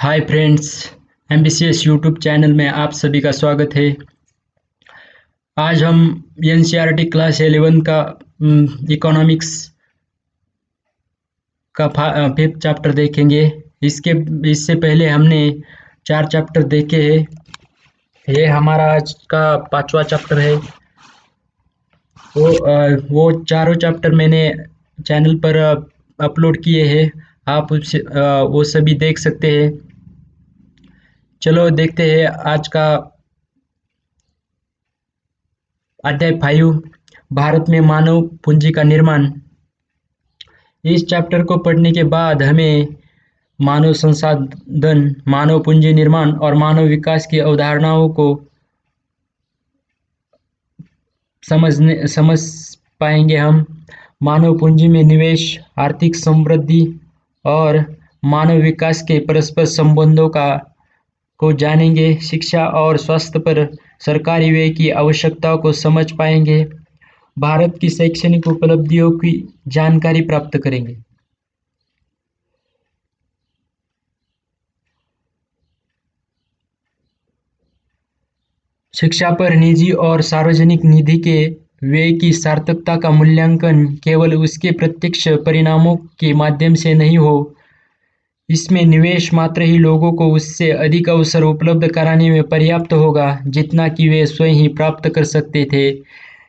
Hi friends, एमबीसीएस YouTube channel में आप सभी का स्वागत है। आज हम एनसीईआरटी क्लास 11 का इकोनॉमिक्स का फिफ्थ चैप्टर देखेंगे। इससे पहले हमने 4 चैप्टर देखे हैं। ये हमारा आज का 5वां चैप्टर है। वो चारों चैप्टर मैंने चैनल पर अपलोड किए हैं। आप वो सभी देख सकते हैं। चलो देखते हैं आज का अध्याय 5, भारत में मानव पूंजी का निर्माण। इस चैप्टर को पढ़ने के बाद हमें मानव संसाधन, मानव पूंजी निर्माण और मानव विकास की अवधारणाओं को समझ पाएंगे। हम मानव पूंजी में निवेश, आर्थिक समृद्धि और मानव विकास के परस्पर संबंधों को जानेंगे। शिक्षा और स्वास्थ्य पर सरकारी व्यय की आवश्यकताओं को समझ पाएंगे। भारत की शैक्षणिक उपलब्धियों की जानकारी प्राप्त करेंगे। शिक्षा पर निजी और सार्वजनिक निधि के व्यय की सार्थकता का मूल्यांकन केवल उसके प्रत्यक्ष परिणामों के माध्यम से नहीं हो, इसमें निवेश मात्र ही लोगों को उससे अधिक अवसर उपलब्ध कराने में पर्याप्त होगा जितना कि वे स्वयं ही प्राप्त कर सकते थे।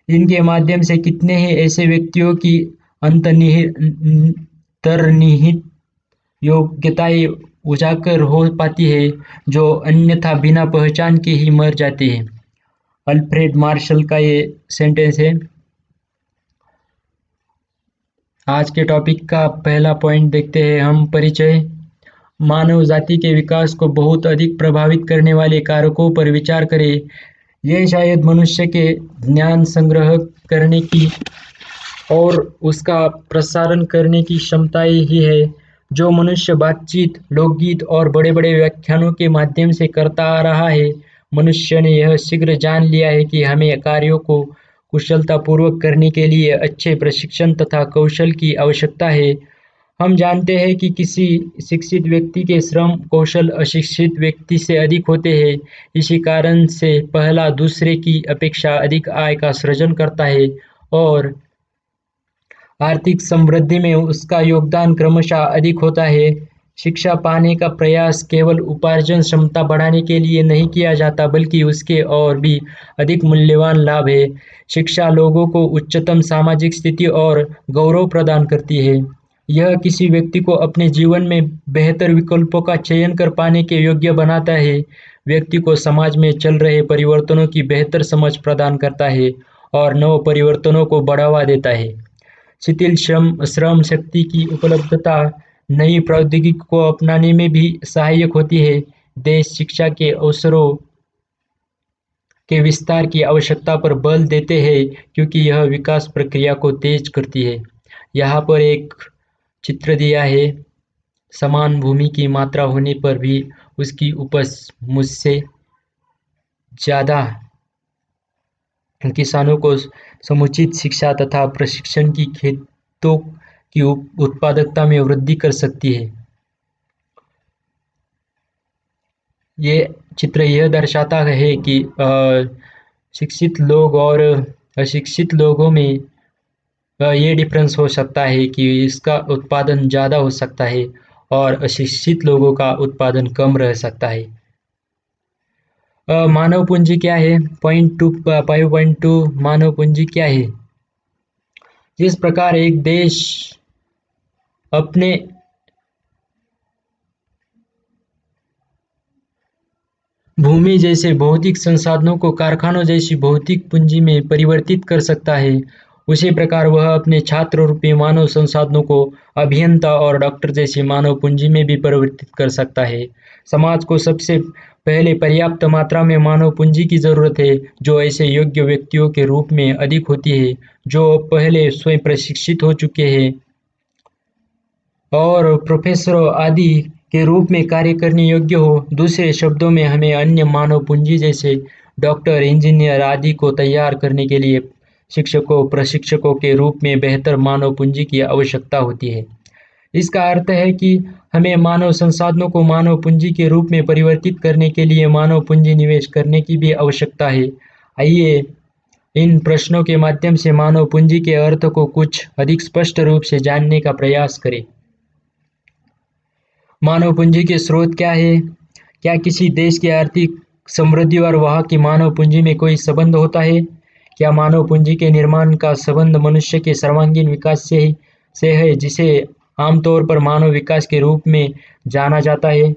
इनके माध्यम से कितने ही ऐसे व्यक्तियों की अंतर्निहित योग्यताएं उजागर हो पाती है जो अन्यथा बिना पहचान के ही मर जाते हैं। अल्फ्रेड मार्शल का ये सेंटेंस है। आज के टॉपिक का पहला पॉइंट देखते हैं हम, परिचय। मानव जाति के विकास को बहुत अधिक प्रभावित करने वाले कारकों पर विचार करें। यह शायद मनुष्य के ज्ञान संग्रह करने की और उसका प्रसारण करने की क्षमताएं ही है, जो मनुष्य बातचीत, लोकगीत और बड़े-बड़े व्याख्यानों के माध्यम से करता आ रहा है। मनुष्य ने यह शीघ्र जान लिया है कि हमें कार्यों को कुशलतापूर्वक करने के लिए अच्छे प्रशिक्षण तथा कौशल की आवश्यकता है। हम जानते हैं कि किसी शिक्षित व्यक्ति के श्रम कौशल अशिक्षित व्यक्ति से अधिक होते हैं। इसी कारण से पहला दूसरे की अपेक्षा अधिक आय का सृजन करता है और आर्थिक समृद्धि में उसका योगदान क्रमशः अधिक होता है। शिक्षा पाने का प्रयास केवल उपार्जन क्षमता बढ़ाने के लिए नहीं किया जाता, बल्कि उसके और भी अधिक मूल्यवान लाभ है। शिक्षा लोगों को उच्चतम सामाजिक स्थिति और गौरव प्रदान करती है। यह किसी व्यक्ति को अपने जीवन में बेहतर विकल्पों का चयन कर पाने के योग्य बनाता है, व्यक्ति को समाज में चल रहे परिवर्तनों की बेहतर समझ प्रदान करता है और नव परिवर्तनों को बढ़ावा देता है। शिथिल श्रम शक्ति की उपलब्धता नई प्रौद्योगिकी को अपनाने में भी सहायक होती है। देश शिक्षा के अवसरों के विस्तार की आवश्यकता पर बल देते हैं क्योंकि यह विकास प्रक्रिया को तेज करती है। यहाँ पर एक चित्र दिया है। समान भूमि की मात्रा होने पर भी उसकी उपज मुझसे ज़्यादा किसानों को समुचित शिक्षा तथा प्रशिक्षण की खेतों की उत्पादकता में वृद्धि कर सकती है। ये चित्र यह दर्शाता है कि शिक्षित लोग और अशिक्षित लोगों में ये डिफरेंस हो सकता है कि इसका उत्पादन ज़्यादा हो सकता है और अशिक्षित लोगों का उत्पादन कम रह सकता है। मानव पूंजी क्या है? 5.2 मानव पूंजी क्या है? जिस प्रकार एक देश अपने भूमि जैसे भौतिक संसाधनों को कारखानों जैसी भौतिक पूंजी में परिवर्तित कर सकता है, उसी प्रकार वह अपने छात्र रूपी मानव संसाधनों को अभियंता और डॉक्टर जैसी मानव पूंजी में भी परिवर्तित कर सकता है। समाज को सबसे पहले पर्याप्त मात्रा में मानव पूंजी की जरूरत है, जो ऐसे योग्य व्यक्तियों के रूप में अधिक होती है जो पहले स्वयं प्रशिक्षित हो चुके हैं और प्रोफेसरों आदि के रूप में कार्य करने योग्य हो। दूसरे शब्दों में, हमें अन्य मानव पूंजी जैसे डॉक्टर, इंजीनियर आदि को तैयार करने के लिए शिक्षकों, प्रशिक्षकों के रूप में बेहतर मानव पूंजी की आवश्यकता होती है। इसका अर्थ है कि हमें मानव संसाधनों को मानव पूंजी के रूप में परिवर्तित करने के लिए मानव पूंजी निवेश करने की भी आवश्यकता है। आइए इन प्रश्नों के माध्यम से मानव पूंजी के अर्थ को कुछ अधिक स्पष्ट रूप से जानने का प्रयास करें। मानव पूंजी के स्रोत क्या है? क्या किसी देश की आर्थिक समृद्धि और वहाँ की मानव पूंजी में कोई संबंध होता है? क्या मानव पूंजी के निर्माण का संबंध मनुष्य के सर्वांगीण विकास से है, जिसे आमतौर पर मानव विकास के रूप में जाना जाता है?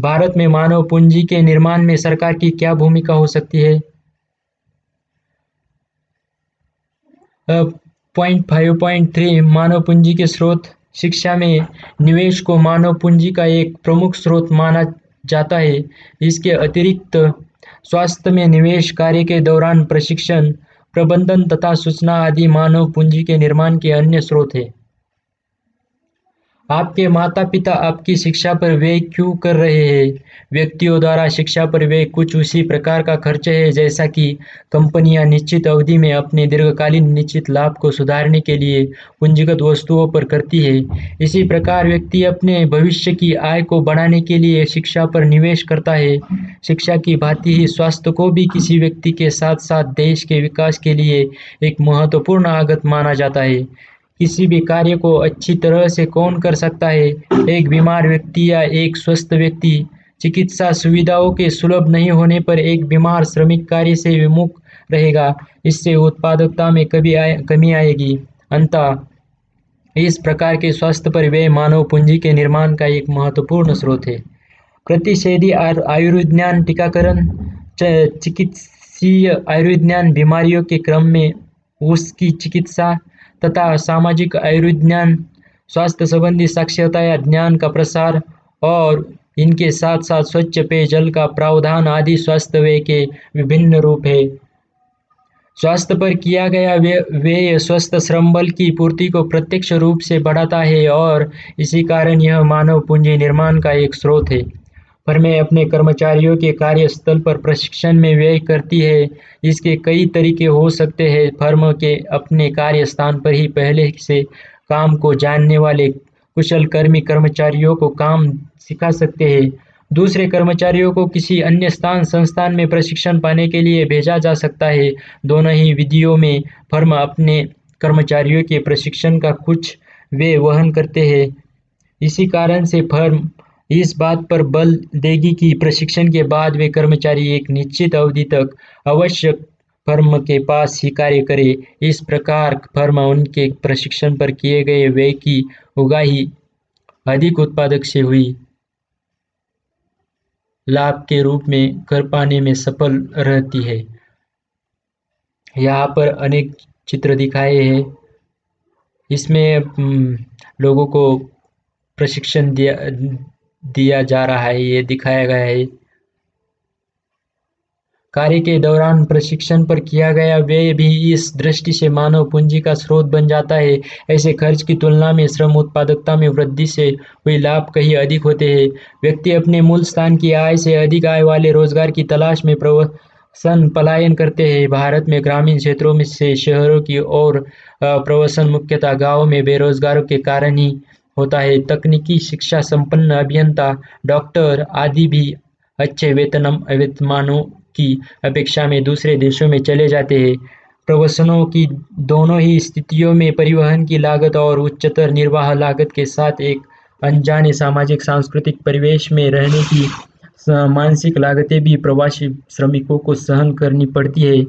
भारत में मानव पूंजी के निर्माण में सरकार की क्या भूमिका हो सकती है? पॉइंट 5.3 मानव पूंजी के स्रोत। शिक्षा में निवेश को मानव पूंजी का एक प्रमुख स्रोत माना जाता है। इसके अतिरिक्त स्वास्थ्य में निवेश, कार्य के दौरान प्रशिक्षण, प्रबंधन तथा सूचना आदि मानव पूंजी के निर्माण के अन्य स्रोत हैं। आपके माता-पिता आपकी शिक्षा पर व्यय क्यों कर रहे हैं? व्यक्तियों द्वारा शिक्षा पर व्यय कुछ उसी प्रकार का खर्च है जैसा कि कंपनियां निश्चित अवधि में अपने दीर्घकालीन निश्चित लाभ को सुधारने के लिए पूंजीगत वस्तुओं पर करती है। इसी प्रकार व्यक्ति अपने भविष्य की आय को बढ़ाने के लिए शिक्षा पर निवेश करता है। शिक्षा की भांति ही स्वास्थ्य को भी किसी व्यक्ति के साथ-साथ देश के विकास के लिए एक महत्वपूर्ण आगत माना जाता है। किसी भी कार्य को अच्छी तरह से कौन कर सकता है? एक बीमार व्यक्ति या एक स्वस्थ व्यक्ति? चिकित्सा सुविधाओं के सुलभ नहीं होने पर एक बीमार श्रमिक कार्य से विमुख रहेगा। इससे उत्पादकता में कमी आएगी। अंततः इस प्रकार के स्वास्थ्य पर व्यय मानव पूंजी के निर्माण का एक महत्वपूर्ण स्रोत है। प्रतिषेधी आयुर्विज्ञान, टीकाकरण, चिकित्सीय आयुर्विज्ञान, बीमारियों के क्रम में उसकी चिकित्सा तथा सामाजिक आयुर्विज्ञान, स्वास्थ्य संबंधी साक्षरता या ज्ञान का प्रसार और इनके साथ साथ स्वच्छ पेयजल का प्रावधान आदि स्वास्थ्य व्यय के विभिन्न रूप हैं। स्वास्थ्य पर किया गया व्यय स्वस्थ श्रम बल की पूर्ति को प्रत्यक्ष रूप से बढ़ाता है और इसी कारण यह मानव पूंजी निर्माण का एक स्रोत है। फर्में अपने कर्मचारियों के कार्यस्थल पर प्रशिक्षण में व्यय करती है। इसके कई तरीके हो सकते हैं। फर्म के अपने कार्यस्थान पर ही पहले से काम को जानने वाले कुशल कर्मचारियों को काम सिखा सकते हैं। दूसरे कर्मचारियों को किसी अन्य संस्थान में प्रशिक्षण पाने के लिए भेजा जा सकता है। दोनों ही विधियों में फर्म अपने कर्मचारियों के प्रशिक्षण का कुछ व्यय वहन करते हैं। इसी कारण से फर्म इस बात पर बल देगी कि प्रशिक्षण के बाद वे कर्मचारी एक निश्चित अवधि तक अवश्य फर्म के पास ही कार्य करे। इस प्रकार फर्म उनके प्रशिक्षण पर किए गए व्यय की उगाही अधिक उत्पादक से हुई लाभ के रूप में कर पाने में सफल रहती है। यहाँ पर अनेक चित्र दिखाए हैं। इसमें लोगों को प्रशिक्षण दिया जा रहा है, ये दिखाया गया है। कार्य के दौरान प्रशिक्षण पर किया गया व्यय भी इस दृष्टि से मानव पूंजी का स्रोत बन जाता है। ऐसे खर्च की तुलना में श्रम उत्पादकता में वृद्धि से हुए लाभ कहीं अधिक होते हैं। व्यक्ति अपने मूल स्थान की आय से अधिक आय वाले रोजगार की तलाश में प्रवसन पलायन करते हैं। भारत में ग्रामीण क्षेत्रों में से शहरों की ओर प्रवसन मुख्यतः गाँव में बेरोजगारों के कारण ही होता है। तकनीकी शिक्षा संपन्न अभियंता, डॉक्टर आदि भी अच्छे वेतनमानों की अपेक्षा में दूसरे देशों में चले जाते हैं। प्रवसनों की दोनों ही स्थितियों में परिवहन की लागत और उच्चतर निर्वाह लागत के साथ एक अनजाने सामाजिक सांस्कृतिक परिवेश में रहने की मानसिक लागतें भी प्रवासी श्रमिकों को सहन करनी पड़ती है।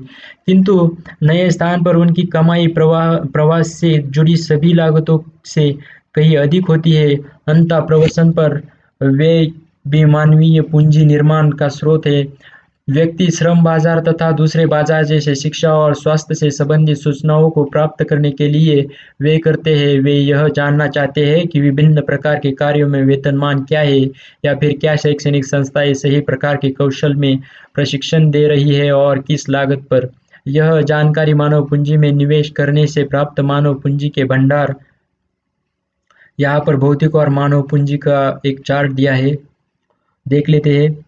किंतु नए स्थान पर उनकी कमाई प्रवास से जुड़ी सभी लागतों से कहीं अधिक होती है। अंततः प्रवसन पर व्यय भी मानवीय पूंजी निर्माण का स्रोत है। व्यक्ति श्रम बाजार तथा दूसरे बाजार जैसे शिक्षा और स्वास्थ्य से संबंधित सूचनाओं को प्राप्त करने के लिए व्यय करते हैं। वे यह जानना चाहते हैं कि विभिन्न प्रकार के कार्यों में वेतनमान क्या है या फिर क्या शैक्षणिक संस्थाएं सही प्रकार के कौशल में प्रशिक्षण दे रही है और किस लागत पर। यह जानकारी मानव पूंजी में निवेश करने से प्राप्त मानव पूंजी के भंडार। यहाँ पर भौतिक और मानव पूंजी का एक चार्ट दिया है, देख लेते हैं।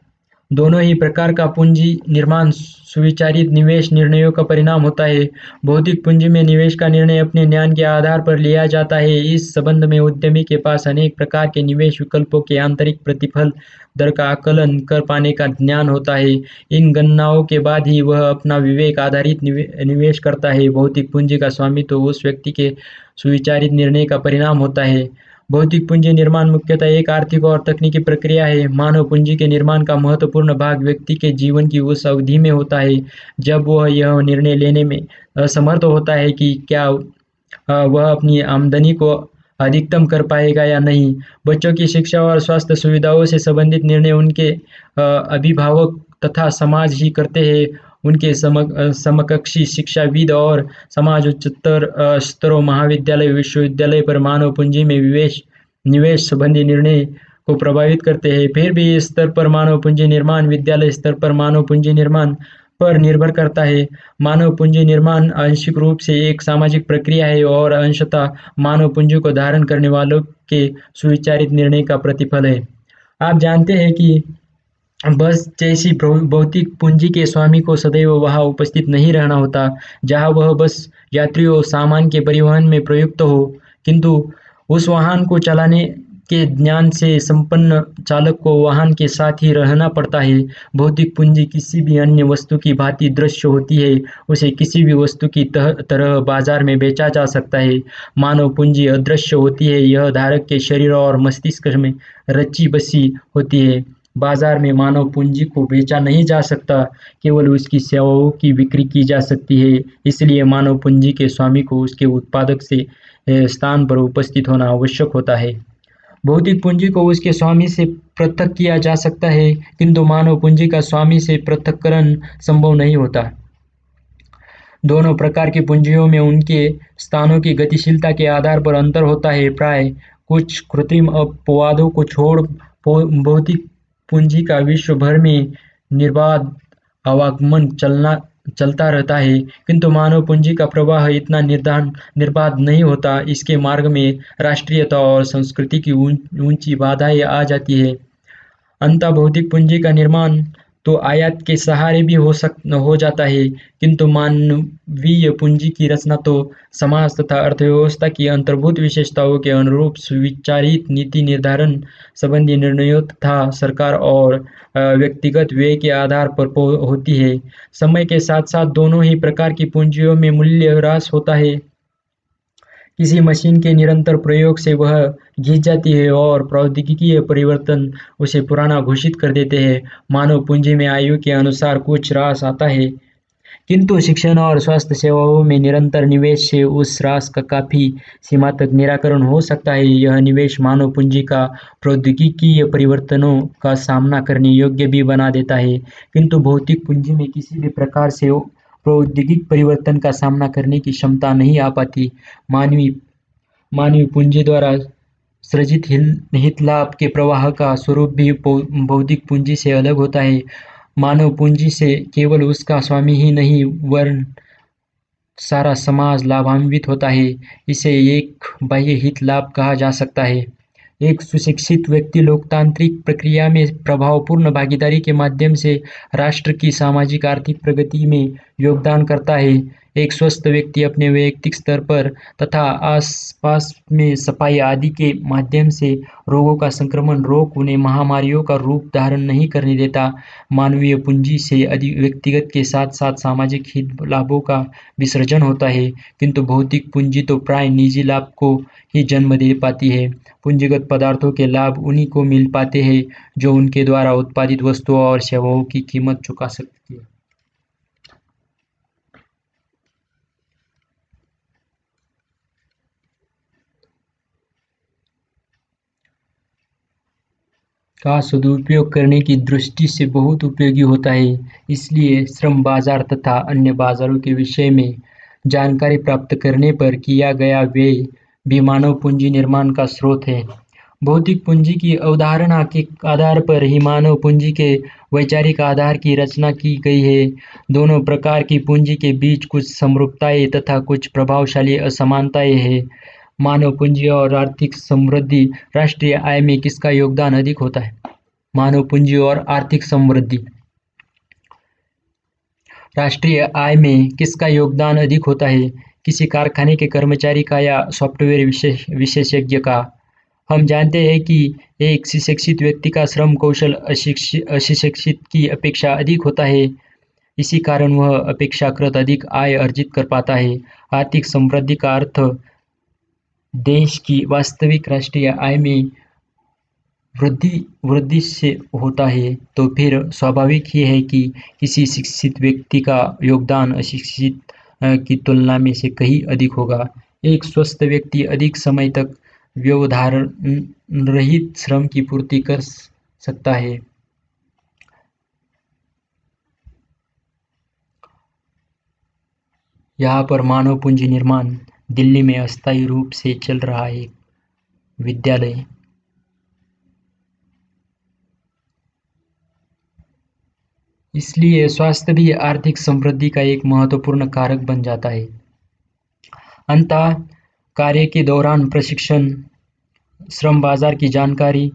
दोनों ही प्रकार का पूंजी निर्माण सुविचारित निवेश निर्णयों का परिणाम होता है। भौतिक पूंजी में निवेश का निर्णय अपने ज्ञान के आधार पर लिया जाता है। इस संबंध में उद्यमी के पास अनेक प्रकार के निवेश विकल्पों के आंतरिक प्रतिफल दर का आकलन कर पाने का ज्ञान होता है। इन गणनाओं के बाद ही वह अपना विवेक आधारित निवेश करता है। भौतिक पूंजी का स्वामित्व उस व्यक्ति के सुविचारित निर्णय का परिणाम होता है। भौतिक पूंजी निर्माण मुख्यतः एक आर्थिक और तकनीकी प्रक्रिया है। मानव पूंजी के निर्माण का महत्वपूर्ण भाग व्यक्ति के जीवन की उस अवधि में होता है जब वह यह निर्णय लेने में असमर्थ होता है कि क्या वह अपनी आमदनी को अधिकतम कर पाएगा या नहीं। बच्चों की शिक्षा और स्वास्थ्य सुविधाओं से संबंधित निर्णय उनके अभिभावक तथा समाज ही करते हैं। उनके समकक्षी शिक्षाविद और समाज उच्चतर स्तरों महाविद्यालय विश्वविद्यालय पर मानव पूंजी में निवेश संबंधी निर्णय को प्रभावित करते हैं। फिर भी इस स्तर पर मानव पूंजी निर्माण विद्यालय स्तर पर मानव पूंजी निर्माण पर निर्भर करता है। मानव पूंजी निर्माण आंशिक रूप से एक सामाजिक प्रक्रिया है और अंशतः मानव पूंजी को धारण करने वालों के सुविचारित निर्णय का प्रतिफल है। आप जानते हैं कि बस जैसी भौतिक पूंजी के स्वामी को सदैव वहां उपस्थित नहीं रहना होता जहां वह बस यात्रियों सामान के परिवहन में प्रयुक्त हो, किंतु उस वाहन को चलाने के ज्ञान से संपन्न चालक को वाहन के साथ ही रहना पड़ता है। भौतिक पूंजी किसी भी अन्य वस्तु की भांति दृश्य होती है। उसे किसी भी वस्तु की तरह बाजार में बेचा जा सकता है। मानव पूंजी अदृश्य होती है। यह धारक के शरीर और मस्तिष्क में रची बसी होती है। बाजार में मानव पूंजी को बेचा नहीं जा सकता, केवल उसकी सेवाओं की बिक्री की जा सकती है। इसलिए मानव पूंजी के स्वामी को उसके उत्पादक से स्थान पर उपस्थित होना आवश्यक होता है। भौतिक पूंजी को उसके स्वामी से पृथक किया जा सकता है, किंतु मानव पूंजी का स्वामी से पृथक्करण संभव नहीं होता। दोनों प्रकार की पूंजियों में उनके स्थानों की गतिशीलता के आधार पर अंतर होता है। प्राय कुछ कृत्रिम अपवादों को छोड़ भौतिक पूंजी का विश्व भर में निर्बाध आवागमन चलता रहता है, किंतु मानव पूंजी का प्रवाह इतना निर्बाध नहीं होता। इसके मार्ग में राष्ट्रीयता और संस्कृति की ऊंची बाधाएं आ जाती है। अंततः भौतिक पूंजी का निर्माण तो आयात के सहारे भी हो जाता है, किंतु मानवीय पूंजी की रचना तो समाज तथा अर्थव्यवस्था की अंतर्भूत विशेषताओं के अनुरूप सुविचारित नीति निर्धारण संबंधी निर्णयों तथा सरकार और व्यक्तिगत व्यय के आधार पर होती है। समय के साथ साथ दोनों ही प्रकार की पूंजियों में मूल्य ह्रास होता है। किसी मशीन के निरंतर प्रयोग से वह घिस जाती है और प्रौद्योगिकीय परिवर्तन उसे पुराना घोषित कर देते हैं। मानव पूंजी में आयु के अनुसार कुछ ह्रास आता है, किंतु शिक्षण और स्वास्थ्य सेवाओं में निरंतर निवेश से उस ह्रास का काफी सीमा तक निराकरण हो सकता है। यह निवेश मानव पूंजी का प्रौद्योगिकीय परिवर्तनों का सामना करने योग्य भी बना देता है, किंतु भौतिक पूंजी में किसी भी प्रकार से प्रौद्योगिक परिवर्तन का सामना करने की क्षमता नहीं आ पाती। मानवीय पूंजी द्वारा सृजित हित लाभ के प्रवाह का स्वरूप भी बौद्धिक पूंजी से अलग होता है। मानव पूंजी से केवल उसका स्वामी ही नहीं वरन सारा समाज लाभान्वित होता है। इसे एक बाह्य हित लाभ कहा जा सकता है। एक सुशिक्षित व्यक्ति लोकतांत्रिक प्रक्रिया में प्रभावपूर्ण भागीदारी के माध्यम से राष्ट्र की सामाजिक आर्थिक प्रगति में योगदान करता है। एक स्वस्थ व्यक्ति अपने वैयक्तिक स्तर पर तथा आसपास में सफाई आदि के माध्यम से रोगों का संक्रमण रोक उन्हें महामारियों का रूप धारण नहीं करने देता। मानवीय पूंजी से व्यक्तिगत के साथ साथ सामाजिक हित लाभों का विसर्जन होता है, किंतु भौतिक पूंजी तो प्राय निजी लाभ को ही जन्म दे पाती है। पूंजीगत पदार्थों के लाभ उन्हीं को मिल पाते हैं जो उनके द्वारा उत्पादित वस्तुओं और सेवाओं की कीमत चुका सकती है। का सदुपयोग करने की दृष्टि से बहुत उपयोगी होता है। इसलिए श्रम बाजार तथा अन्य बाजारों के विषय में जानकारी प्राप्त करने पर किया गया व्यय भी मानव पूंजी निर्माण का स्रोत है। भौतिक पूंजी की अवधारणा के आधार पर ही मानव पूंजी के वैचारिक आधार की रचना की गई है। दोनों प्रकार की पूंजी के बीच कुछ समरूपताएं तथा कुछ प्रभावशाली असमानताएं हैं। मानव पूंजी और आर्थिक समृद्धि राष्ट्रीय आय में किसका योगदान अधिक होता है? मानव पूंजी और आर्थिक समृद्धि। राष्ट्रीय आय में किसका योगदान अधिक होता है? किसी कारखाने के कर्मचारी का या सॉफ्टवेयर विशेषज्ञ का? हम जानते हैं कि एक सुशिक्षित व्यक्ति का श्रम कौशल अशिक्षित की अपेक्षा अधिक होता है। इसी कारण वह अपेक्षाकृत अधिक आय अर्जित कर पाता है। आर्थिक समृद्धि का अर्थ देश की वास्तविक राष्ट्रीय आय में वृद्धि वृद्धि से होता है, तो फिर स्वाभाविक ही है कि किसी शिक्षित व्यक्ति का योगदान अशिक्षित की तुलना में से कहीं अधिक होगा। एक स्वस्थ व्यक्ति अधिक समय तक व्यवधान रहित श्रम की पूर्ति कर सकता है। यहाँ पर मानव पूंजी निर्माण दिल्ली में अस्थायी रूप से चल रहा है विद्यालय। इसलिए स्वास्थ्य भी आर्थिक समृद्धि का एक महत्वपूर्ण कारक बन जाता है। अंततः कार्य के दौरान प्रशिक्षण, श्रम बाजार की जानकारी,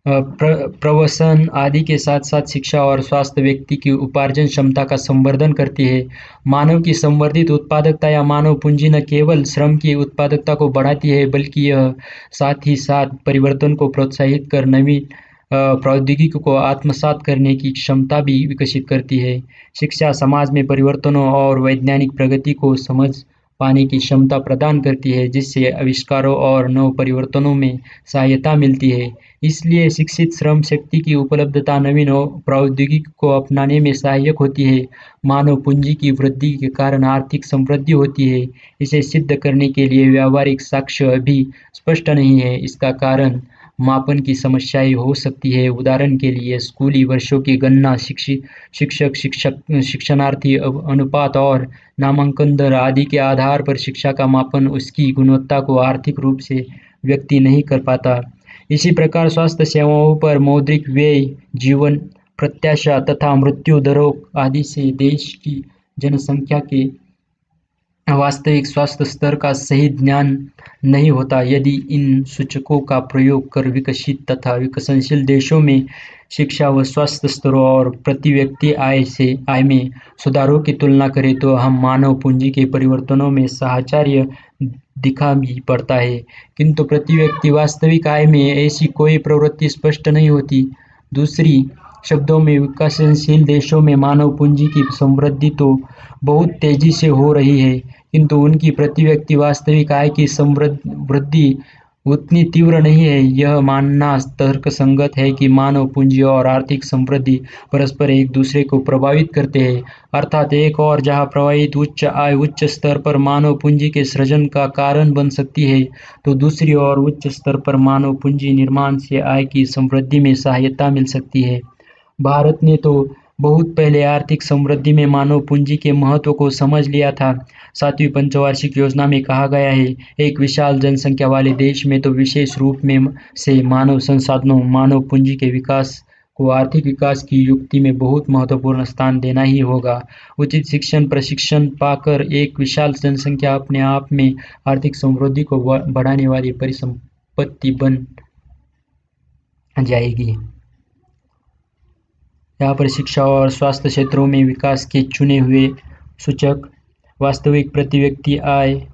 प्रवसन आदि के साथ साथ शिक्षा और स्वास्थ्य व्यक्ति की उपार्जन क्षमता का संवर्धन करती है। मानव की संवर्धित उत्पादकता या मानव पूंजी न केवल श्रम की उत्पादकता को बढ़ाती है, बल्कि यह साथ ही साथ परिवर्तन को प्रोत्साहित कर नवीन प्रौद्योगिकी को आत्मसात करने की क्षमता भी विकसित करती है। शिक्षा समाज में परिवर्तनों और वैज्ञानिक प्रगति को समझ पाने की क्षमता प्रदान करती है, जिससे आविष्कारों और नव परिवर्तनों में सहायता मिलती है। इसलिए शिक्षित श्रम शक्ति की उपलब्धता नवीन प्रौद्योगिकी को अपनाने में सहायक होती है। मानव पूंजी की वृद्धि के कारण आर्थिक समृद्धि होती है। इसे सिद्ध करने के लिए व्यावहारिक साक्ष्य अभी स्पष्ट नहीं है। इसका कारण मापन की समस्याएं हो सकती है। उदाहरण के लिए स्कूली वर्षों की गणना, शिक्षणार्थी अनुपात और नामांकन दर आदि के आधार पर शिक्षा का मापन उसकी गुणवत्ता को आर्थिक रूप से व्यक्त नहीं कर पाता। इसी प्रकार स्वास्थ्य सेवाओं पर मौद्रिक व्यय, जीवन प्रत्याशा तथा मृत्यु दरों आदि से देश की जनसंख्या के वास्तविक स्वास्थ्य स्तर का सही ज्ञान नहीं होता। यदि इन सूचकों का प्रयोग कर विकसित तथा विकसनशील देशों में शिक्षा व स्वास्थ्य स्तरों और प्रति व्यक्ति आय में सुधारों की तुलना करें, तो हम मानव पूंजी के परिवर्तनों में साहचर्य दिखा भी पड़ता है, किंतु प्रति व्यक्ति वास्तविक आय में ऐसी कोई प्रवृत्ति स्पष्ट नहीं होती। दूसरी शब्दों में विकासशील देशों में मानव पूंजी की समृद्धि तो बहुत तेजी से हो रही है, किंतु उनकी प्रति व्यक्ति वास्तविक आय की वृद्धि उतनी तीव्र नहीं है। यह मानना तर्कसंगत है कि मानव पूंजी और आर्थिक समृद्धि परस्पर एक दूसरे को प्रभावित करते हैं। अर्थात एक और जहां प्रभावित उच्च आय उच्च स्तर पर मानव पूंजी के सृजन का कारण बन सकती है, तो दूसरी ओर उच्च स्तर पर मानव पूंजी निर्माण से आय की समृद्धि में सहायता मिल सकती है। भारत ने तो बहुत पहले आर्थिक समृद्धि में मानव पूंजी के महत्व को समझ लिया था। 7वीं पंचवार्षिक योजना में कहा गया है, एक विशाल जनसंख्या वाले देश में तो विशेष रूप में से मानव संसाधनों, मानव पूंजी के विकास को आर्थिक विकास की युक्ति में बहुत महत्वपूर्ण स्थान देना ही होगा। उचित शिक्षण प्रशिक्षण पाकर एक विशाल जनसंख्या अपने आप में आर्थिक समृद्धि को बढ़ाने वाली परिसंपत्ति बन जाएगी। यहाँ पर शिक्षा और स्वास्थ्य क्षेत्रों में विकास के चुने हुए सूचक। वास्तविक प्रति व्यक्ति आय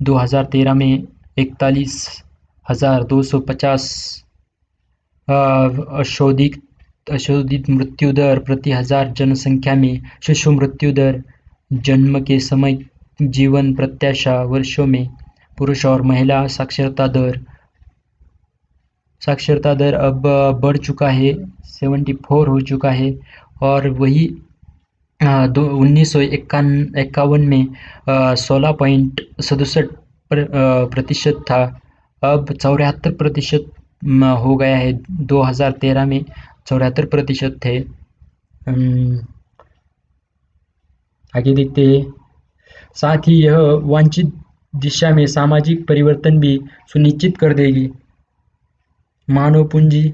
2013 में 41,250 अशोधित मृत्यु दर प्रति हजार जनसंख्या में। शिशु मृत्यु दर, जन्म के समय जीवन प्रत्याशा वर्षों में, पुरुष और महिला साक्षरता दर अब बढ़ चुका है, 74 हो चुका है, और वही 1951 में 16.67% था, अब 74% हो गया है। 2013 में 74% थे। आगे देखते हैं। साथ ही यह वांछित दिशा में सामाजिक परिवर्तन भी सुनिश्चित कर देगी। मानव पूंजी,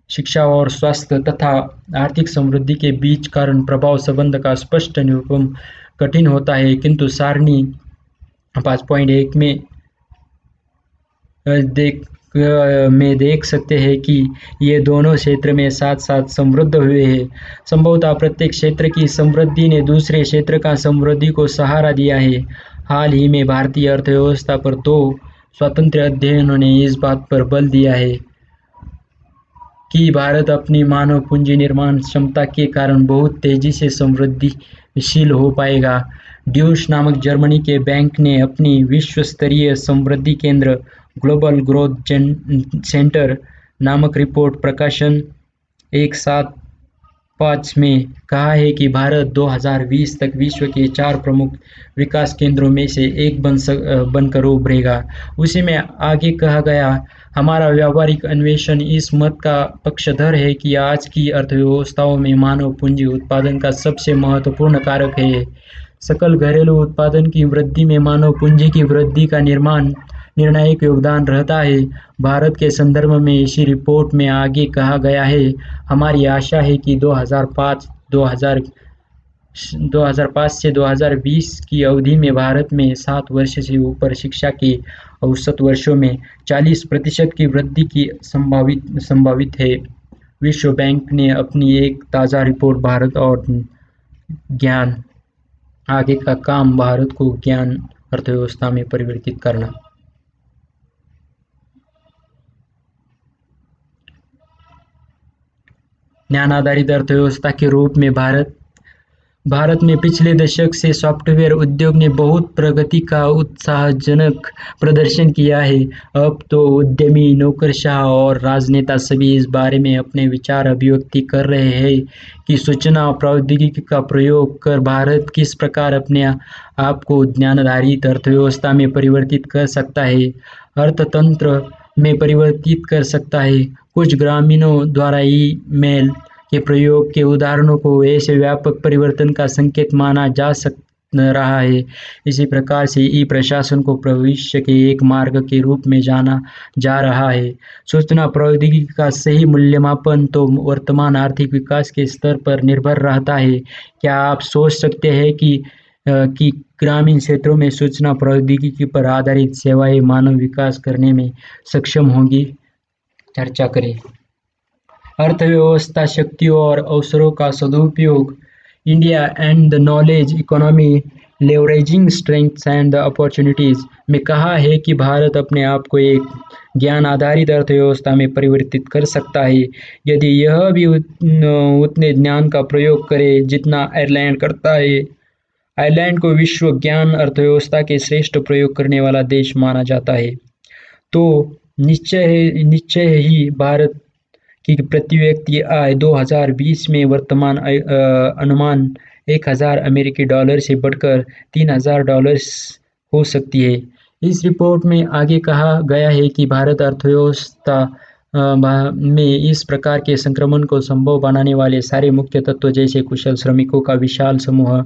शिक्षा और स्वास्थ्य तथा आर्थिक समृद्धि के बीच कारण प्रभाव संबंध का स्पष्ट निरूपण कठिन होता है, किंतु सारणी 5.1 में में देख सकते हैं कि ये दोनों क्षेत्र में साथ साथ समृद्ध हुए हैं। संभवतः प्रत्येक क्षेत्र की समृद्धि ने दूसरे क्षेत्र का समृद्धि को सहारा दिया है। हाल ही में भारतीय अर्थव्यवस्था पर दो स्वतंत्र अध्ययनों ने इस बात पर बल दिया है कि भारत अपनी मानव पूंजी निर्माण क्षमता के कारण बहुत तेजी से समृद्धिशील हो पाएगा। ड्यूश नामक जर्मनी के बैंक ने अपनी विश्व स्तरीय समृद्धि केंद्र ग्लोबल ग्रोथ सेंटर नामक रिपोर्ट प्रकाशन 175 में कहा है कि भारत 2020 तक विश्व के 4 प्रमुख विकास केंद्रों में से एक बनकर उभरेगा। उसी में आगे कहा गया, हमारा व्यावहारिक अन्वेषण इस मत का पक्षधर है कि आज की अर्थव्यवस्थाओं में मानव पूंजी उत्पादन का सबसे महत्वपूर्ण कारक है। सकल घरेलू उत्पादन की वृद्धि में मानव पूंजी की वृद्धि का निर्णायक योगदान रहता है। भारत के संदर्भ में इसी रिपोर्ट में आगे कहा गया है, हमारी आशा है कि 2005 से 2020 की अवधि में भारत में 7 वर्ष से ऊपर शिक्षा के औसत वर्षों में 40% की वृद्धि की संभावित है। विश्व बैंक ने अपनी एक ताज़ा रिपोर्ट भारत और ज्ञान आगे का काम भारत को ज्ञान अर्थव्यवस्था में परिवर्तित करना। ज्ञान आधारित अर्थव्यवस्था के रूप में भारत में पिछले दशक से सॉफ्टवेयर उद्योग ने बहुत प्रगति का उत्साहजनक प्रदर्शन किया है। अब तो उद्यमी, नौकरशाह और राजनेता सभी इस बारे में अपने विचार अभिव्यक्ति कर रहे हैं कि सूचना प्रौद्योगिकी का प्रयोग कर भारत किस प्रकार अपने आप को ज्ञान आधारित अर्थव्यवस्था में परिवर्तित कर सकता है, अर्थतंत्र में परिवर्तित कर सकता है। कुछ ग्रामीणों द्वारा ई-मेल के प्रयोग के उदाहरणों को ऐसे व्यापक परिवर्तन का संकेत माना जा रहा है। इसी प्रकार से ई-प्रशासन को भविष्य के एक मार्ग के रूप में जाना जा रहा है। सूचना प्रौद्योगिकी का सही मूल्यमापन तो वर्तमान आर्थिक विकास के स्तर पर निर्भर रहता है। क्या आप सोच सकते हैं कि ग्रामीण क्षेत्रों में सूचना प्रौद्योगिकी पर आधारित सेवाएं मानव विकास करने में सक्षम होंगी? चर्चा करें। अर्थव्यवस्था शक्तियों और अवसरों का सदुपयोग। India and the knowledge economy leveraging strengths and opportunities में कहा है कि भारत अपने आप को एक ज्ञान आधारित अर्थव्यवस्था में परिवर्तित कर सकता है यदि यह भी उतने ज्ञान का प्रयोग करे जितना आयरलैंड करता है। आयरलैंड को विश्व ज्ञान अर्थव्यवस्था के श्रेष्ठ प्रयोग करने वाला देश माना जाता है। तो निश्चय ही भारत की प्रति व्यक्ति आय 2020 में वर्तमान अनुमान $1000 से बढ़कर $3000 हो सकती है। इस रिपोर्ट में आगे कहा गया है कि भारत अर्थव्यवस्था में इस प्रकार के संक्रमण को संभव बनाने वाले सारे मुख्य तत्व जैसे कुशल श्रमिकों का विशाल समूह,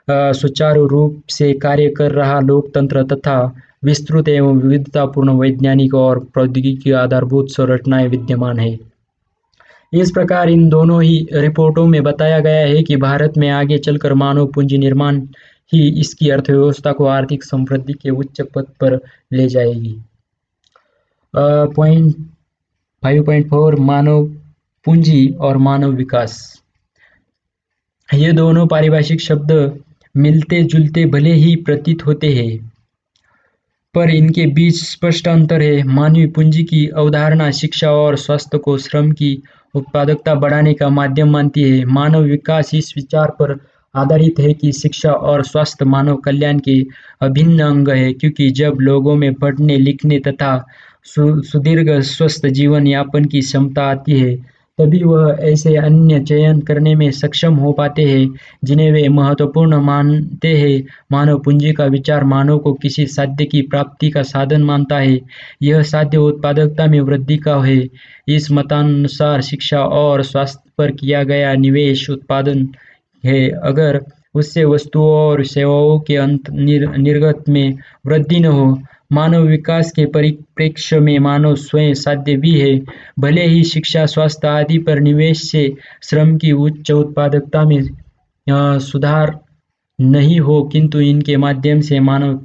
सुचारू रूप से कार्य कर रहा लोकतंत्र तथा विस्तृत एवं विविधतापूर्ण वैज्ञानिक और प्रौद्योगिकी आधारभूत संरचनाएं विद्यमान है। इस प्रकार इन दोनों ही रिपोर्टों में बताया गया है कि भारत में आगे चलकर मानव पूंजी निर्माण ही इसकी अर्थव्यवस्था को आर्थिक समृद्धि के उच्च पद पर ले जाएगी। पॉइंट 5.4 मानव पूंजी और मानव विकास। ये दोनों पारिभाषिक शब्द मिलते जुलते भले ही प्रतीत होते हैं, पर इनके बीच स्पष्ट अंतर है। मानवीय पूंजी की अवधारणा शिक्षा और स्वास्थ्य को श्रम की उत्पादकता बढ़ाने का माध्यम मानती है। मानव विकास इस विचार पर आधारित है कि शिक्षा और स्वास्थ्य मानव कल्याण के अभिन्न अंग है, क्योंकि जब लोगों में पढ़ने, लिखने तथा सुदीर्घ स्वस्थ जीवन यापन की क्षमता आती है, तभी वह ऐसे अन्य चयन करने में सक्षम हो पाते हैं जिन्हें वे महत्वपूर्ण मानते हैं। मानव पूंजी का विचार मानव को किसी साध्य की प्राप्ति का साधन मानता है। यह साध्य उत्पादकता में वृद्धि का है। इस मतानुसार शिक्षा और स्वास्थ्य पर किया गया निवेश उत्पादन है। अगर उससे वस्तुओं और सेवाओं के निर्गत में वृद्धि न हो, मानव विकास के परिप्रेक्ष्य में मानव स्वयं साध्य भी है। भले ही शिक्षा, स्वास्थ्य आदि पर निवेश से श्रम की उच्च उत्पादकता में सुधार नहीं हो, किंतु इनके माध्यम से मानव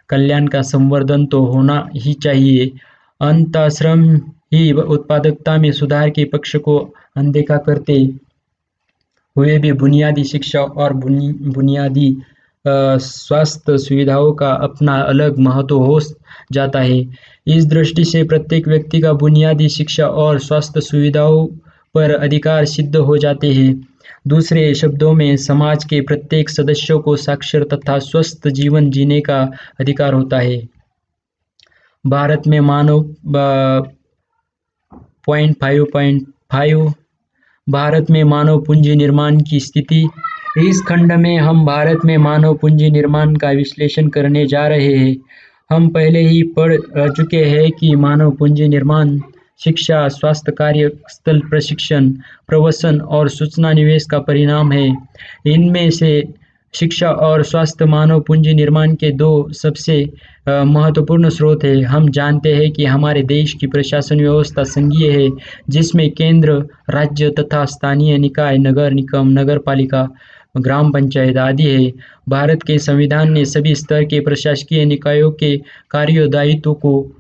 कल्याण का संवर्धन तो होना ही चाहिए। अंतः श्रम ही उत्पादकता में सुधार के पक्ष को अनदेखा करते हुए भी बुनियादी शिक्षा और बुनियादी स्वास्थ्य सुविधाओं का अपना अलग महत्व हो जाता है। इस दृष्टि से प्रत्येक व्यक्ति का बुनियादी शिक्षा और स्वास्थ्य सुविधाओं पर अधिकार सिद्ध हो जाते हैं। दूसरे शब्दों में समाज के प्रत्येक सदस्यों को साक्षर तथा स्वस्थ जीवन जीने का अधिकार होता है। भारत में मानव .5 भारत में मानव पूंजी निर्माण की स्थिति। इस खंड में हम भारत में मानव पूंजी निर्माण का विश्लेषण करने जा रहे हैं। हम पहले ही पढ़ चुके हैं कि मानव पूंजी निर्माण शिक्षा, स्वास्थ्य कार्यस्थल प्रशिक्षण, प्रवसन और सूचना निवेश का परिणाम है। इनमें से शिक्षा और स्वास्थ्य मानव पूंजी निर्माण के दो सबसे महत्वपूर्ण स्रोत हैं। हम जानते हैं कि हमारे देश की प्रशासन व्यवस्था संघीय है, जिसमें केंद्र, राज्य तथा स्थानीय निकाय, नगर निगम, नगरपालिका, ग्राम पंचायत आदि है। भारत के संविधान ने सभी स्तर के प्रशासकीय निकायों के कार्य दायित्व को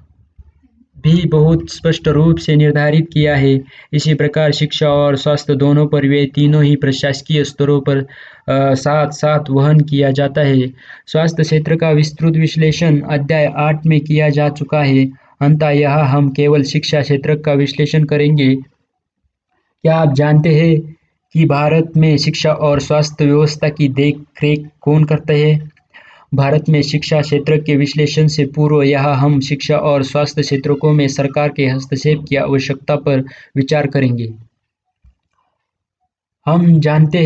भी बहुत स्पष्ट रूप से निर्धारित किया है। इसी प्रकार शिक्षा और स्वास्थ्य दोनों पर वे तीनों ही प्रशासकीय स्तरों पर साथ साथ वहन किया जाता है। स्वास्थ्य क्षेत्र का विस्तृत विश्लेषण अध्याय 8 में किया जा चुका है। अतः यहाँ हम केवल शिक्षा क्षेत्र का विश्लेषण करेंगे। क्या आप जानते हैं कि भारत में शिक्षा और स्वास्थ्य व्यवस्था की देख-रेख कौन करते हैं? भारत में शिक्षा क्षेत्र के विश्लेषण से पूर्व यहाँ हम शिक्षा और स्वास्थ्य क्षेत्रों में सरकार के हस्तक्षेप की आवश्यकता पर विचार करेंगे। हम जानते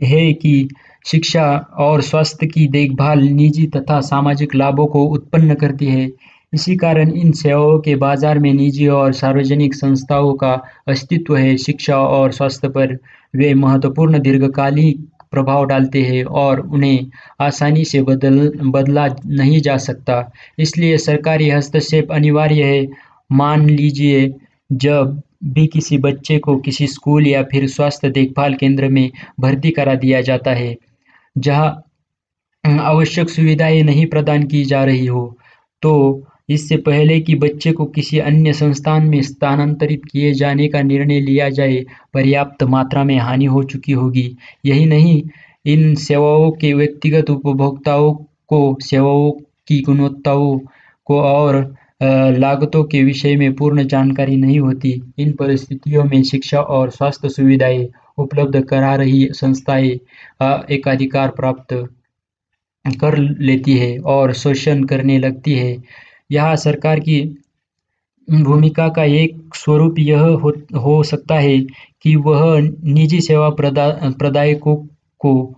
हैं कि शिक्षा और स्वास्थ्य की देखभाल निजी तथा सामाजिक लाभों को उत्पन्न करती है। इसी कारण इन सेवाओं के बाजार में निजी और सार्वजनिक संस्थाओं का अस्तित्व है। शिक्षा और स्वास्थ्य पर वे महत्वपूर्ण दीर्घकालिक प्रभाव डालते हैं और उन्हें आसानी से बदला नहीं जा सकता। इसलिए सरकारी हस्तक्षेप अनिवार्य है। मान लीजिए जब भी किसी बच्चे को किसी स्कूल या फिर स्वास्थ्य देखभाल केंद्र में भर्ती करा दिया जाता है, जहां आवश्यक सुविधाएं नहीं प्रदान की जा रही हो, तो इससे पहले कि बच्चे को किसी अन्य संस्थान में स्थानांतरित किए जाने का निर्णय लिया जाए, पर्याप्त मात्रा में हानि हो चुकी होगी। यही नहीं, इन सेवाओं के व्यक्तिगत उपभोक्ताओं को सेवाओं की गुणवत्ताओं को और लागतों के विषय में पूर्ण जानकारी नहीं होती। इन परिस्थितियों में शिक्षा और स्वास्थ्य सुविधाएं उपलब्ध करा रही संस्थाएं एकाधिकार प्राप्त कर लेती है और शोषण करने लगती है। यहाँ सरकार की भूमिका का एक स्वरूप यह हो सकता है कि वह निजी सेवा प्रदायकों को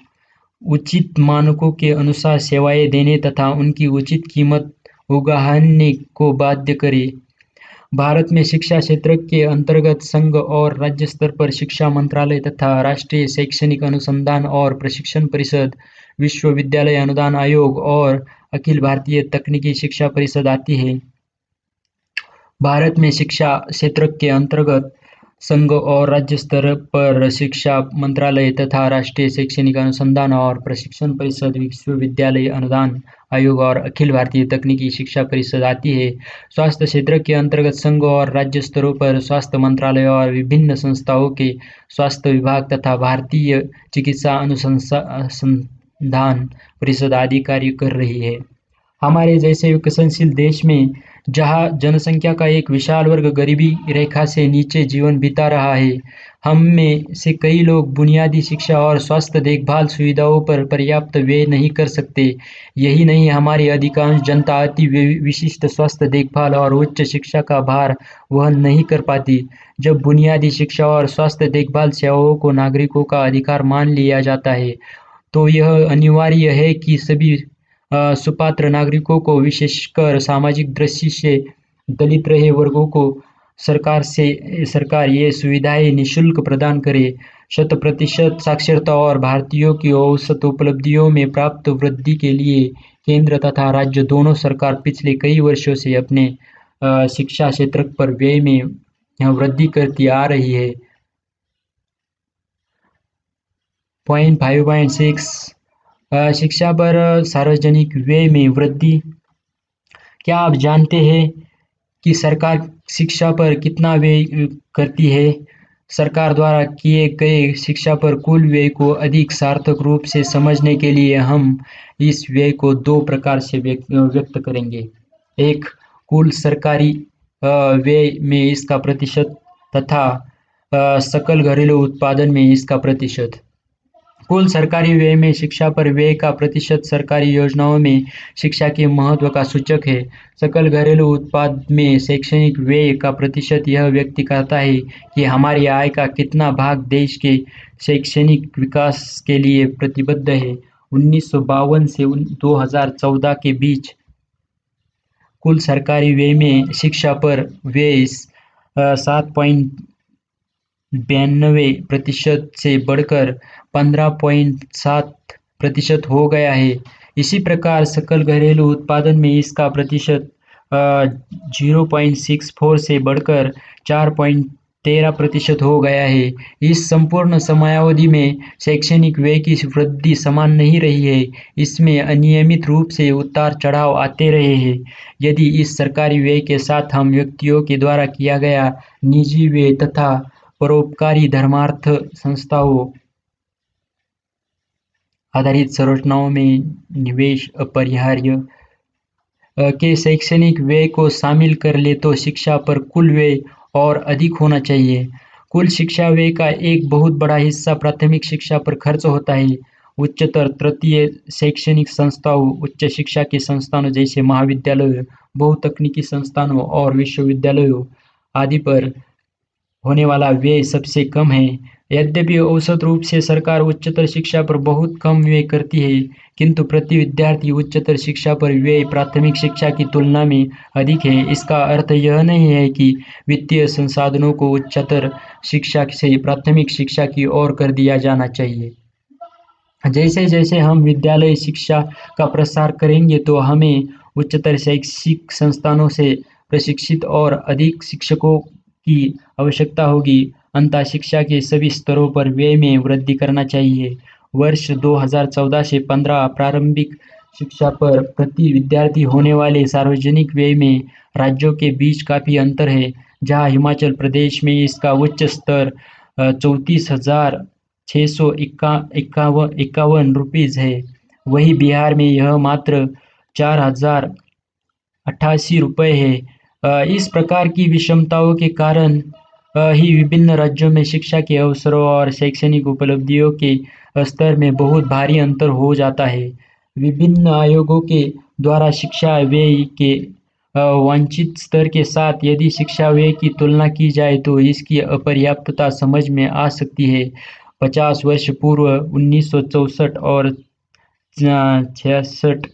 उचित मानकों के अनुसार सेवाएं देने तथा उनकी उचित कीमत उगाहने को बाध्य करे। भारत में शिक्षा क्षेत्र के अंतर्गत संघ और राज्य स्तर पर शिक्षा मंत्रालय तथा राष्ट्रीय शैक्षणिक अनुसंधान और प्रशिक्षण परिषद, विश्वविद्यालय अनुदान आयोग और अखिल भारतीय तकनीकी शिक्षा परिषद आती है। भारत में शिक्षा क्षेत्र के अंतर्गत संघ और राज्य स्तर पर शिक्षा मंत्रालय तथा राष्ट्रीय शैक्षणिक अनुसंधान और प्रशिक्षण परिषद, विश्वविद्यालय अनुदान आयोग और अखिल भारतीय तकनीकी शिक्षा परिषद आती है। स्वास्थ्य क्षेत्र के अंतर्गत संघ और राज्य स्तरों पर स्वास्थ्य मंत्रालय और विभिन्न संस्थाओं के स्वास्थ्य विभाग तथा भारतीय चिकित्सा अनुसंधान परिषद आदि कार्य कर रही है। हमारे जैसे विकसनशील देश में जहाँ जनसंख्या का एक विशाल वर्ग गरीबी रेखा से नीचे जीवन बिता रहा है, हम में से कई लोग बुनियादी शिक्षा और स्वास्थ्य देखभाल सुविधाओं पर पर्याप्त व्यय नहीं कर सकते। यही नहीं, हमारी अधिकांश जनता अति विशिष्ट स्वास्थ्य देखभाल और उच्च शिक्षा का भार वहन नहीं कर पाती। जब बुनियादी शिक्षा और स्वास्थ्य देखभाल सेवाओं को नागरिकों का अधिकार मान लिया जाता है, तो यह अनिवार्य है कि सभी सुपात्र नागरिकों को, विशेषकर सामाजिक दृष्टि से दलित रहे वर्गों को सरकार ये सुविधाएं निःशुल्क प्रदान करे। 100% साक्षरता और भारतीयों की औसत उपलब्धियों में प्राप्त वृद्धि के लिए केंद्र तथा राज्य दोनों सरकार पिछले कई वर्षों से अपने शिक्षा क्षेत्र पर व्यय में वृद्धि करती आ रही है। पॉइंट 5.6 शिक्षा पर सार्वजनिक व्यय में वृद्धि क्या आप जानते हैं कि सरकार शिक्षा पर कितना व्यय करती है? सरकार द्वारा किए गए शिक्षा पर कुल व्यय को अधिक सार्थक रूप से समझने के लिए हम इस व्यय को दो प्रकार से व्यक्त करेंगे। एक, कुल सरकारी व्यय में इसका प्रतिशत तथा सकल घरेलू उत्पादन में इसका प्रतिशत। कुल सरकारी व्यय में शिक्षा पर व्यय का प्रतिशत सरकारी योजनाओं में शिक्षा के महत्व का सूचक है। सकल घरेलू उत्पाद में शैक्षणिक व्यय का प्रतिशत यह व्यक्त करता है कि हमारी आय का कितना भाग देश के शैक्षणिक विकास के लिए प्रतिबद्ध है। 1952 से 2014 के बीच कुल सरकारी व्यय में शिक्षा पर व्यय 7.92% से बढ़कर 15.7% हो गया है। इसी प्रकार सकल घरेलू उत्पादन में इसका प्रतिशत 0.64 से बढ़कर 4.13% हो गया है। इस संपूर्ण समयावधि में शैक्षणिक व्यय की वृद्धि समान नहीं रही है, इसमें अनियमित रूप से उतार-चढ़ाव आते रहे हैं। यदि इस सरकारी व्यय के साथ हम व्यक्तियों के द्वारा किया गया निजी व्यय तथा परोपकारी धर्मार्थ संस्थाओं आधारित संरचनाओं में निवेश अपरिहार्य के शैक्षणिक व्यय को शामिल कर ले तो शिक्षा पर कुल व्यय और अधिक होना चाहिए। कुल शिक्षा व्यय का एक बहुत बड़ा हिस्सा प्राथमिक शिक्षा पर खर्च होता है। उच्चतर तृतीय शैक्षणिक संस्थाओं, उच्च शिक्षा के संस्थानों जैसे महाविद्यालयों, बहुतकनीकी संस्थानों और विश्वविद्यालयों आदि पर होने वाला व्यय सबसे कम है। यद्यपि औसत रूप से सरकार उच्चतर शिक्षा पर बहुत कम व्यय करती है, किंतु प्रति विद्यार्थी उच्चतर शिक्षा पर व्यय प्राथमिक शिक्षा की तुलना में अधिक है। इसका अर्थ यह नहीं है कि वित्तीय संसाधनों को उच्चतर शिक्षा से प्राथमिक शिक्षा की ओर कर दिया जाना चाहिए। जैसे जैसे हम विद्यालय शिक्षा का प्रसार करेंगे तो हमें उच्चतर शैक्षिक संस्थानों से प्रशिक्षित और अधिक शिक्षकों की आवश्यकता होगी। अंतः शिक्षा के सभी स्तरों पर व्यय में वृद्धि करना चाहिए। वर्ष 2014 से 15 प्रारंभिक शिक्षा पर प्रति विद्यार्थी होने वाले सार्वजनिक व्यय में राज्यों के बीच काफ़ी अंतर है। जहां हिमाचल प्रदेश में इसका उच्च स्तर 34,651 रुपीज़ है, वहीं बिहार में यह मात्र 4,088 रुपये है। इस प्रकार की विषमताओं के कारण ही विभिन्न राज्यों में शिक्षा के अवसरों और शैक्षणिक उपलब्धियों के स्तर में बहुत भारी अंतर हो जाता है। विभिन्न आयोगों के द्वारा शिक्षा व्यय के वांछित स्तर के साथ यदि शिक्षा व्यय की तुलना की जाए तो इसकी अपर्याप्तता समझ में आ सकती है। 50 वर्ष पूर्व 1964 और 66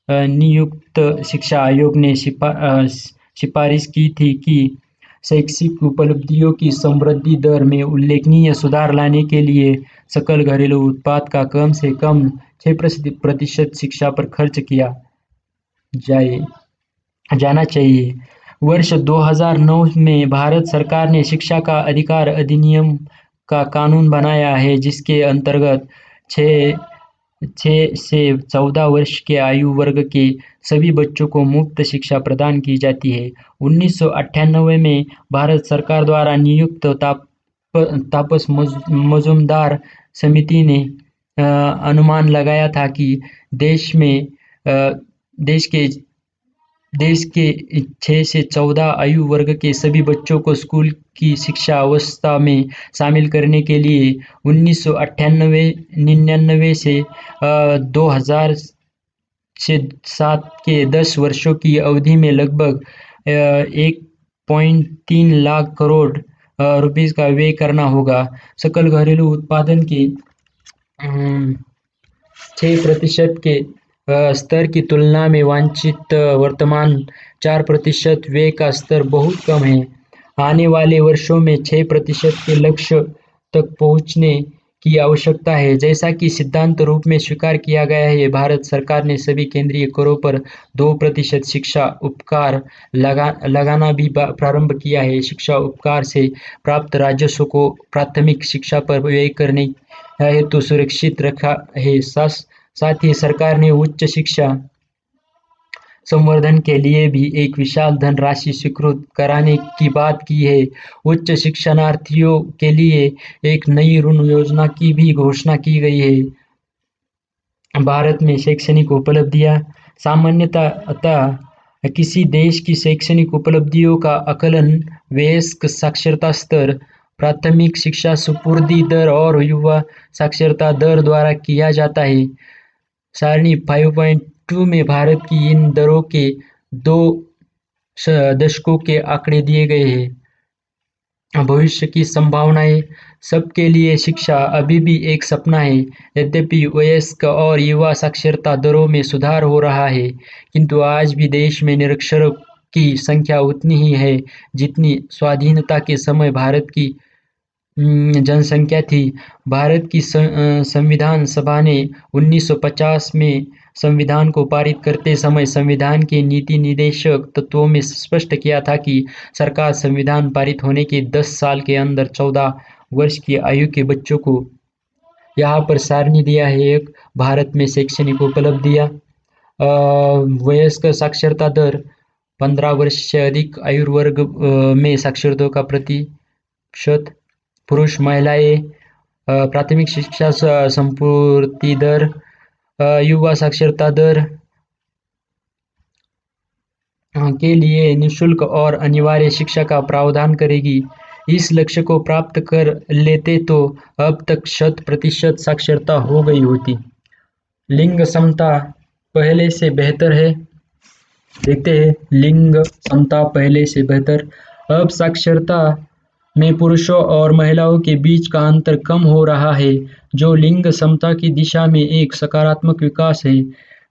नियुक्त शिक्षा आयोग ने सिफारिश की थी कि शैक्षिक उपलब्धियों की समृद्धि दर में उल्लेखनीय सुधार लाने के लिए सकल घरेलू उत्पाद का कम से कम 6% शिक्षा पर खर्च किया जाना चाहिए। वर्ष 2009 में भारत सरकार ने शिक्षा का अधिकार अधिनियम का कानून बनाया है, जिसके अंतर्गत 6 से 14 वर्ष के आयु वर्ग के सभी बच्चों को मुफ्त शिक्षा प्रदान की जाती है। 1998 में भारत सरकार द्वारा नियुक्त तापस मजूमदार समिति ने अनुमान लगाया था कि देश के 6 से 14 आयु वर्ग के सभी बच्चों को स्कूल की शिक्षा अवस्था में शामिल करने के लिए 1999 से 2007 के 10 वर्षों की अवधि में लगभग 1.3 लाख करोड़ रुपीस का व्यय करना होगा। सकल घरेलू उत्पादन के 6% के स्तर की तुलना में वांछित वर्तमान 4% व्यय का स्तर बहुत कम है। आने वाले वर्षों में 6% के लक्ष्य तक पहुंचने की आवश्यकता है। जैसा कि सिद्धांत रूप में स्वीकार किया गया है, भारत सरकार ने सभी केंद्रीय करों पर 2% शिक्षा उपकर लगाना भी प्रारंभ किया है। शिक्षा उपकर से प्राप्त राजस्व को प्राथमिक शिक्षा पर व्यय करने हेतु सुरक्षित रखा है। साथ ही सरकार ने उच्च शिक्षा संवर्धन के लिए भी एक विशाल धनराशि स्वीकृत कराने की बात की है। उच्च शिक्षणार्थियों के लिए एक नई ऋण योजना की भी घोषणा की गई है। भारत में शैक्षणिक उपलब्धियां सामान्यतः किसी देश की शैक्षणिक उपलब्धियों का आकलन वयस्क साक्षरता स्तर, प्राथमिक शिक्षा सुपुर्दी दर और युवा साक्षरता दर द्वारा किया जाता है। सारणी 5.2 में भारत की इन दरों के 2 दशकों के आंकड़े दिए गए हैं। भविष्य की संभावनाएं। सबके लिए शिक्षा अभी भी एक सपना है। यद्यपि वयस्क और युवा साक्षरता दरों में सुधार हो रहा है, किंतु आज भी देश में निरक्षरों की संख्या उतनी ही है जितनी स्वाधीनता के समय भारत की जनसंख्या थी। भारत की संविधान सभा ने 1950 में संविधान को पारित करते समय संविधान के नीति निर्देशक तत्वों में स्पष्ट किया था कि सरकार संविधान पारित होने के 10 साल के अंदर 14 वर्ष की आयु के बच्चों को। यहाँ पर सारणी दिया है एक। भारत में शैक्षणिक उपलब्धियाँ। वयस्क साक्षरता दर 15 वर्ष से अधिक आयु वर्ग में साक्षरता का प्रतिशत। पुरुष महिलाएं। प्राथमिक शिक्षा संपूर्ति दर। युवा साक्षरता दर के लिए निःशुल्क और अनिवार्य शिक्षा का प्रावधान करेगी। इस लक्ष्य को प्राप्त कर लेते तो अब तक 100% साक्षरता हो गई होती। लिंग समता पहले से बेहतर है। देखते हैं लिंग समता पहले से बेहतर। अब साक्षरता में पुरुषों और महिलाओं के बीच का अंतर कम हो रहा है, जो लिंग समता की दिशा में एक सकारात्मक विकास है।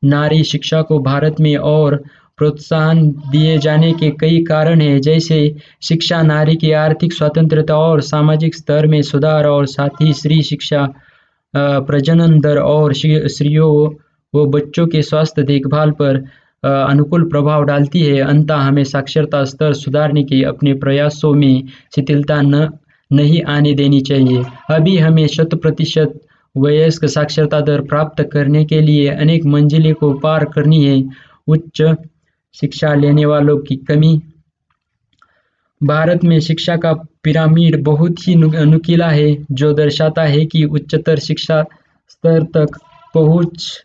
नारी शिक्षा को भारत में और प्रोत्साहन दिए जाने के कई कारण हैं, जैसे शिक्षा नारी की आर्थिक स्वतंत्रता और सामाजिक स्तर में सुधार, और साथ ही स्त्री शिक्षा प्रजनन दर और स्त्रियों व बच्चों के स्वास्थ्य देखभाल पर अनुकूल प्रभाव डालती है। अंततः हमें साक्षरता स्तर सुधारने के अपने प्रयासों में शिथिलता नहीं आने देनी चाहिए। अभी हमें 100% वयस्क साक्षरता दर प्राप्त करने के लिए अनेक मंजिलें को पार करनी है। उच्च शिक्षा लेने वालों की कमी। भारत में शिक्षा का पिरामिड बहुत ही नुकीला है, जो दर्शाता है कि उच्चतर शिक्षा स्तर तक पहुँच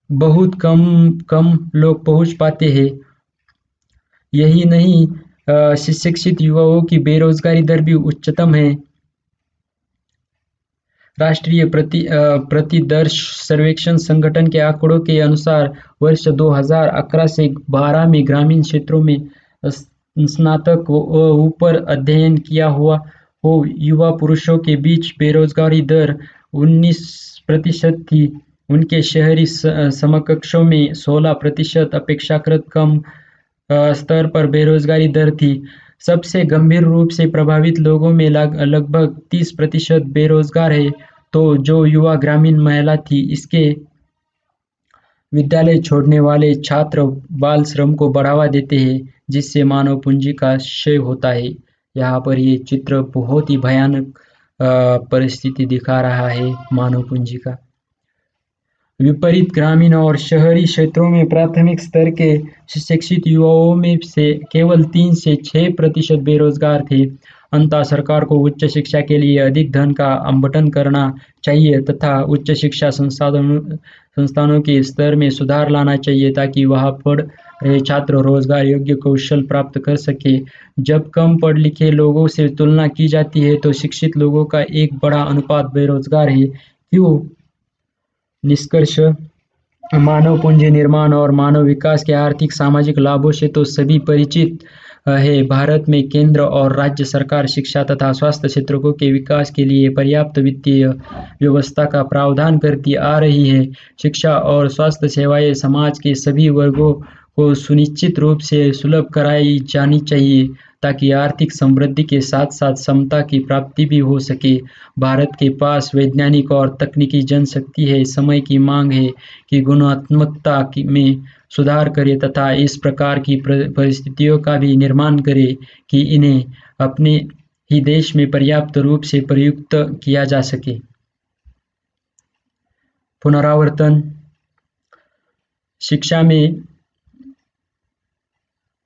बहुत कम लोग पहुंच पाते हैं। यही नहीं, शिक्षित युवाओं की बेरोजगारी दर भी उच्चतम है। राष्ट्रीय प्रतिदर्श सर्वेक्षण संगठन के आंकड़ों के अनुसार वर्ष 2011 से 12 में ग्रामीण क्षेत्रों में स्नातक व ऊपर अध्ययन किया हुआ हो युवा पुरुषों के बीच बेरोजगारी दर 19% थी। उनके शहरी समकक्षों में 16% अपेक्षाकृत कम स्तर पर बेरोजगारी दर थी। सबसे गंभीर रूप से प्रभावित लोगों में लगभग 30% बेरोजगार है। तो जो युवा ग्रामीण महिला थी, इसके विद्यालय छोड़ने वाले छात्र बाल श्रम को बढ़ावा देते हैं, जिससे मानव पूंजी का क्षय होता है। यहाँ पर ये चित्र बहुत ही भयानक परिस्थिति दिखा रहा है मानव पूंजी का। विपरीत ग्रामीण और शहरी क्षेत्रों में प्राथमिक स्तर के शिक्षित युवाओं में से केवल 3 से 6% बेरोजगार थे। अंततः सरकार को उच्च शिक्षा के लिए अधिक धन का आवंटन करना चाहिए तथा उच्च शिक्षा संस्थानों के स्तर में सुधार लाना चाहिए, ताकि वहां पढ़ रहे छात्र रोजगार योग्य कौशल प्राप्त कर सके। जब कम पढ़े लिखे लोगों से तुलना की जाती है तो शिक्षित लोगों का एक बड़ा अनुपात बेरोजगार है। क्यों? निष्कर्ष। मानव पूंजी निर्माण और मानव विकास के आर्थिक सामाजिक लाभों से तो सभी परिचित है। भारत में केंद्र और राज्य सरकार शिक्षा तथा स्वास्थ्य क्षेत्रों के विकास के लिए पर्याप्त वित्तीय व्यवस्था का प्रावधान करती आ रही है। शिक्षा और स्वास्थ्य सेवाएं समाज के सभी वर्गों को सुनिश्चित रूप से सुलभ कराई जानी चाहिए, ताकि आर्थिक समृद्धि के साथ साथ समता की प्राप्ति भी हो सके। भारत के पास वैज्ञानिक और तकनीकी जनशक्ति है। समय की मांग है कि गुणात्मकता में सुधार करे तथा इस प्रकार की परिस्थितियों का भी निर्माण करे कि इन्हें अपने ही देश में पर्याप्त रूप से प्रयुक्त किया जा सके। पुनरावर्तन। शिक्षा में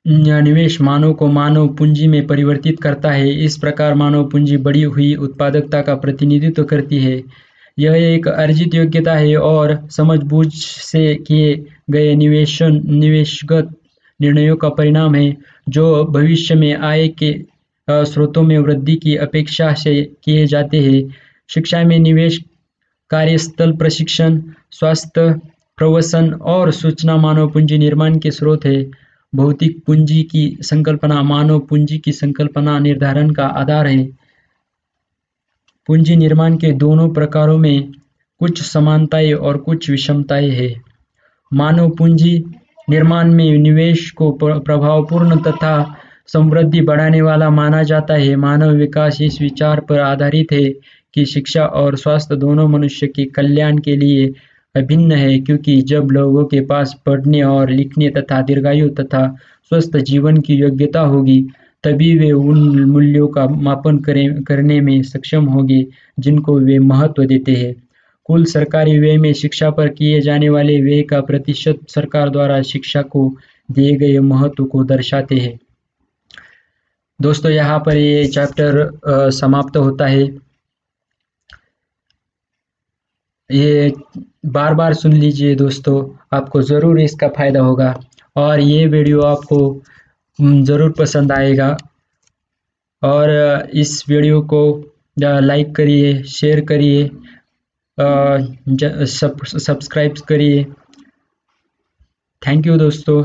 निवेश मानव को मानव पूंजी में परिवर्तित करता है। इस प्रकार मानव पूंजी बढ़ी हुई उत्पादकता का प्रतिनिधित्व करती है। यह एक अर्जित योग्यता है और समझबूझ से किए गए निवेशगत निर्णयों का परिणाम है, जो भविष्य में आय के स्रोतों में वृद्धि की अपेक्षा से किए जाते हैं। शिक्षा में निवेश कार्यस्थल प्रशिक्षण, स्वास्थ्य, प्रवसन और सूचना मानव पूंजी निर्माण के स्रोत है। भौतिक पूंजी की संकल्पना मानव पूंजी की संकल्पना निर्धारण का आधार है। पूंजी निर्माण के दोनों प्रकारों में कुछ समानताएं और कुछ विषमताएं हैं। मानव पूंजी निर्माण में निवेश को प्रभावपूर्ण तथा समृद्धि बढ़ाने वाला माना जाता है। मानव विकास इस विचार पर आधारित है कि शिक्षा और स्वास्थ्य दोनों मनुष्य के कल्याण के लिए अभिन्न है, क्योंकि जब लोगों के पास पढ़ने और लिखने तथा दीर्घायु तथा स्वस्थ जीवन की योग्यता होगी, तभी वे उन मूल्यों का मापन करने में सक्षम होंगे जिनको वे महत्व देते हैं। कुल सरकारी व्यय में शिक्षा पर किए जाने वाले व्यय का प्रतिशत सरकार द्वारा शिक्षा को दिए गए महत्व को दर्शाते हैं। दोस्तों, यहाँ पर ये चैप्टर समाप्त होता है। ये बार बार सुन लीजिए दोस्तों, आपको ज़रूर इसका फ़ायदा होगा और ये वीडियो आपको ज़रूर पसंद आएगा। और इस वीडियो को लाइक करिए, शेयर करिए, सब्सक्राइब करिए। थैंक यू दोस्तों।